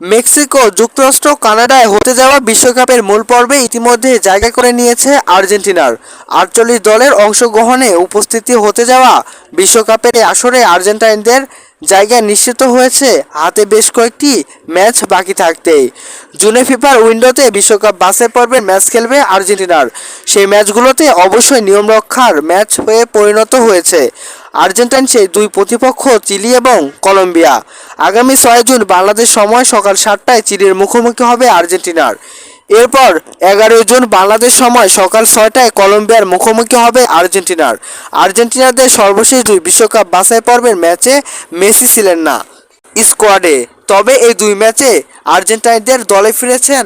Mexico, যুক্তরাষ্ট্র, কানাডায় হতে যাওয়া বিশ্বকাপের মূল পর্বে ইতিমধ্যে জায়গা করে নিয়েছে আর্জেন্টিনার ৪৮ দলের অংশগ্রহণে উপস্থিতি হতে যাওয়া বিশ্বকাপের এই আসরে আর্জেন্টাইনদের জায়গা নিশ্চিত হয়েছে হাতে বেশ কয়েকটি ম্যাচ বাকি থাকতেই। জুনে ফিফার উইন্ডোতে বিশ্বকাপ বাছাই পর্বের ম্যাচ খেলবে আর্জেন্টিনার। সেই ম্যাচগুলোতে অবশ্যই নিয়ম রক্ষার ম্যাচ হয়ে পরিণত হয়েছে। আর্জেন্টাইন সেই দুই প্রতিপক্ষ চিলি এবং কলম্বিয়া। আগামী ৬ জুন বাংলাদেশ সময় সকাল ৭টায় চিলির মুখোমুখি হবে আর্জেন্টিনার। এরপর ১১ জুন বাংলাদেশ সময় সকাল ৬টায় কলম্বিয়ার মুখোমুখি হবে আর্জেন্টিনার। আর্জেন্টিনাদের সর্বশেষ দুই বিশ্বকাপ বাছাই পর্বের ম্যাচে মেসি ছিলেন না স্কোয়াডে, তবে এই দুই ম্যাচে আর্জেন্টাইনদের দলে ফিরেছেন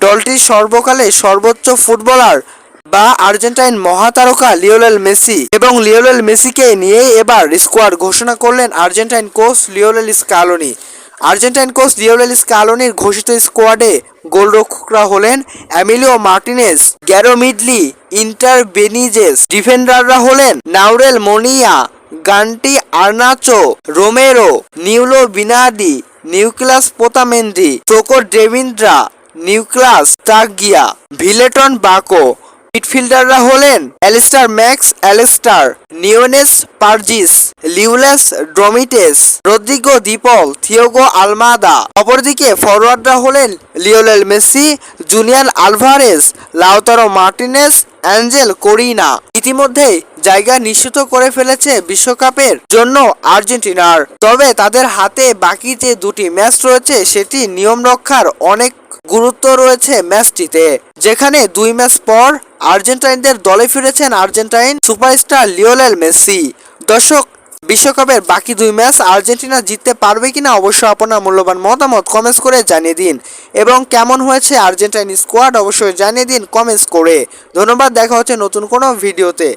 দলটির সর্বকালের সর্বোচ্চ ফুটবলার বা আর্জেন্টাইন মহাতারকা লিওনেল মেসি। এবং লিওনেল মেসিকে নিয়েই এবার স্কোয়াড ঘোষণা করলেন Argentine coach Lionel Scaloni. Argentine coach Lionel স্কালোনির ঘোষিত স্কোয়াডে গোলরক্ষকরা হলেন এমিলিও মার্টিনেজ, গ্যারো মিডলি, ইন্টার বেনিজেস। ডিফেন্ডাররা হলেন নাউরেল মোনিয়া, গান্টি আর্নাচো, রোমেরো, নিউলো বিনার্ডি, নিউক্লাস পোতামেন্ডি, প্রোকো ডেভিন্দ্রা, নিউক্লাস তাগিয়া, ভিলেটন বাকো। মিডফিল্ডাররা হলেন অ্যালিস্টার ম্যাক্স অ্যালিস্টার, নিওনেস পারজিস, লিউলাস ড্রমিটেস, রদ্রিগো দিপল, থিয়াগো আলমাদা। অপরদিকে ফরওয়ার্ডরা হলেন Lionel Messi, Julian Alvarez, Lautaro Martinez, Angel Corina. ইতিমধ্যেই জায়গা নিশ্চিত করে ফেলেছে বিশ্বকাপের জন্য আর্জেন্টিনার। তবে তাদের হাতে বাকি যে দুটি ম্যাচ রয়েছে সেটি নিয়ম রক্ষার অনেক গুরুত্ব রয়েছে ম্যাচটিতে, যেখানে দুই ম্যাচ পর আর্জেন্টাইনদের দলে ফিরেছেন আর্জেন্টাইন সুপারস্টার লিওনেল মেসি। দর্শক, বিশ্বকাপের বাকি দুই ম্যাচ আর্জেন্টিনা জিততে পারবে কিনা অবশ্যই আপনার মূল্যবান মতামত কমেন্টস করে জানিয়ে দিন, এবং কেমন হয়েছে আর্জেন্টাইন স্কোয়াড অবশ্যই জানিয়ে দিন কমেন্টস করে। ধন্যবাদ, দেখা হচ্ছে নতুন কোনো ভিডিওতে।